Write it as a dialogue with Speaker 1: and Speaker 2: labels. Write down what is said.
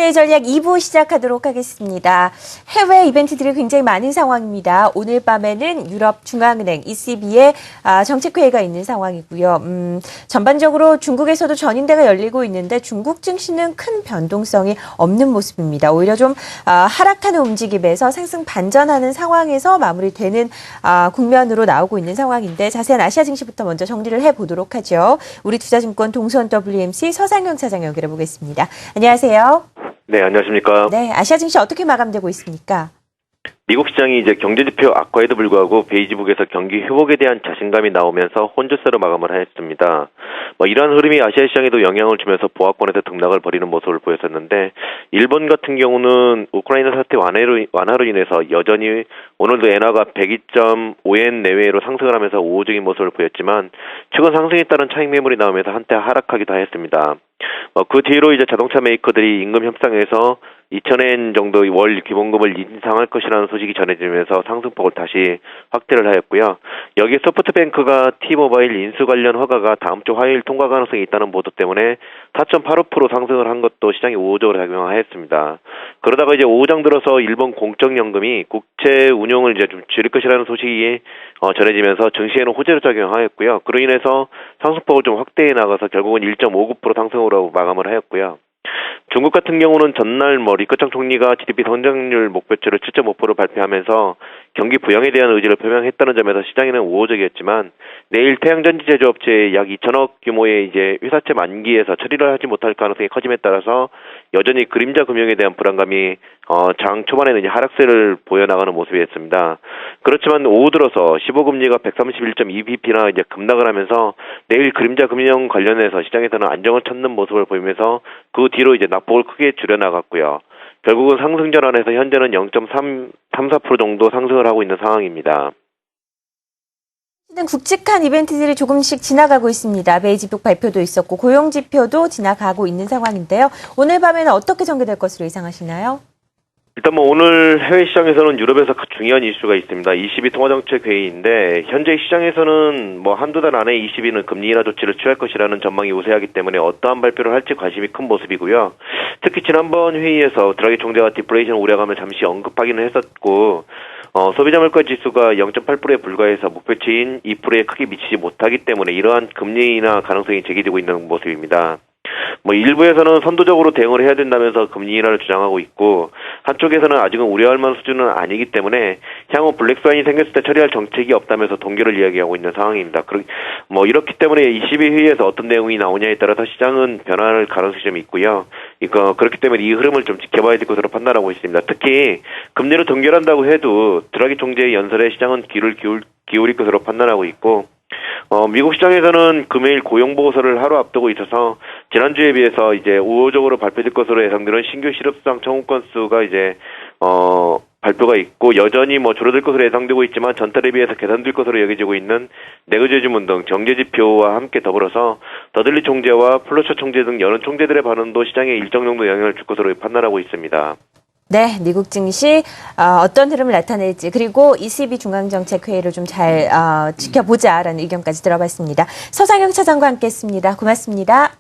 Speaker 1: 경제 전략 2부 시작하도록 하겠습니다. 해외 이벤트들이 굉장히 많은 상황입니다. 오늘 밤에는 유럽 중앙은행 ECB의 정책회의가 있는 상황이고요. 전반적으로 중국에서도 전인대가 열리고 있는데 중국 증시는 큰 변동성이 없는 모습입니다. 오히려 좀 하락하는 움직임에서 상승 반전하는 상황에서 마무리되는 국면으로 나오고 있는 상황인데 자세한 아시아 증시부터 먼저 정리를 해보도록 하죠. 우리 투자증권 동선 WMC 서상영 차장 연결해 보겠습니다. 안녕하세요.
Speaker 2: 네, 안녕하십니까.
Speaker 1: 네, 아시아 증시 어떻게 마감되고 있습니까?
Speaker 2: 미국 시장이 이제 경제지표 악화에도 불구하고 베이지북에서 경기 회복에 대한 자신감이 나오면서 혼조세로 마감을 했습니다. 이러한 흐름이 아시아 시장에도 영향을 주면서 보합권에서 등락을 벌이는 모습을 보였었는데 일본 같은 경우는 우크라이나 사태 완화로 인해서 여전히 오늘도 엔화가 102.5엔 내외로 상승을 하면서 우호적인 모습을 보였지만 최근 상승에 따른 차익 매물이 나오면서 한때 하락하기도 했습니다. 그 뒤로 이제 자동차 메이커들이 임금 협상에서 2,000엔 정도 월 기본금을 인상할 것이라는 소식이 전해지면서 상승폭을 다시 확대를 하였고요. 여기에 소프트뱅크가 T모바일 인수 관련 허가가 다음 주 화요일 통과 가능성이 있다는 보도 때문에 4.85% 상승을 한 것도 시장에 우호적으로 작용하였습니다. 그러다가 이제 오후장 들어서 일본 공적연금이 국채 운용을 이제 좀 줄일 것이라는 소식이 전해지면서 증시에는 호재로 작용하였고요. 그로 인해서 상승폭을 좀 확대해 나가서 결국은 1.59% 상승으로 마감을 하였고요. 중국 같은 경우는 전날 리커창 총리가 GDP 성장률 목표치를 7.5% 발표하면서 경기 부양에 대한 의지를 표명했다는 점에서 시장에는 우호적이었지만 내일 태양전지 제조업체의 약 2천억 규모의 이제 회사채 만기에서 처리를 하지 못할 가능성이 커짐에 따라서 여전히 그림자 금융에 대한 불안감이 장 초반에는 이제 하락세를 보여나가는 모습이었습니다. 그렇지만 오후 들어서 15금리가 131.2bp나 이제 급락을 하면서 내일 그림자 금융 관련해서 시장에서는 안정을 찾는 모습을 보이면서 그 뒤로 이제 낙폭을 크게 줄여나갔고요. 결국은 상승 전환에서 현재는 0.34% 정도 상승을 하고 있는 상황입니다.
Speaker 1: 굵직한 이벤트들이 조금씩 지나가고 있습니다. 베이지북 발표도 있었고 고용지표도 지나가고 있는 상황인데요. 오늘 밤에는 어떻게 전개될 것으로 예상하시나요?
Speaker 2: 일단 오늘 해외 시장에서는 유럽에서 중요한 이슈가 있습니다. ECB 통화정책 회의인데 현재 시장에서는 한두 달 안에 ECB는 금리 인하 조치를 취할 것이라는 전망이 우세하기 때문에 어떠한 발표를 할지 관심이 큰 모습이고요. 특히 지난번 회의에서 드라기 총재가 디플레이션 우려감을 잠시 언급하기는 했었고 소비자 물가 지수가 0.8%에 불과해서 목표치인 2%에 크게 미치지 못하기 때문에 이러한 금리 인하 가능성이 제기되고 있는 모습입니다. 일부에서는 선도적으로 대응을 해야 된다면서 금리 인하를 주장하고 있고 한쪽에서는 아직은 우려할 만한 수준은 아니기 때문에 향후 블랙스완이 생겼을 때 처리할 정책이 없다면서 동결을 이야기하고 있는 상황입니다. 이렇기 때문에 ECB 회의에서 어떤 내용이 나오냐에 따라서 시장은 변화할 가능성이 좀 있고요. 그렇기 때문에 이 흐름을 좀 지켜봐야 될 것으로 판단하고 있습니다. 특히 금리를 동결한다고 해도 드라기 총재의 연설에 시장은 귀를 기울일 것으로 판단하고 있고 미국 시장에서는 금요일 고용보고서를 하루 앞두고 있어서 지난주에 비해서 이제 우호적으로 발표될 것으로 예상되는 신규 실업수당 청구 건수가 이제 발표가 있고 여전히 줄어들 것으로 예상되고 있지만 전달에 비해서 개선될 것으로 여겨지고 있는 내구재 주문 등 경제 지표와 함께 더불어서 더들리 총재와 플러처 총재 등 여러 총재들의 반응도 시장에 일정 정도 영향을 줄 것으로 판단하고 있습니다.
Speaker 1: 네, 미국 증시 어떤 흐름을 나타낼지 그리고 ECB 중앙정책회의를 좀 잘 지켜보자라는 의견까지 들어봤습니다. 서상영 차장과 함께했습니다. 고맙습니다.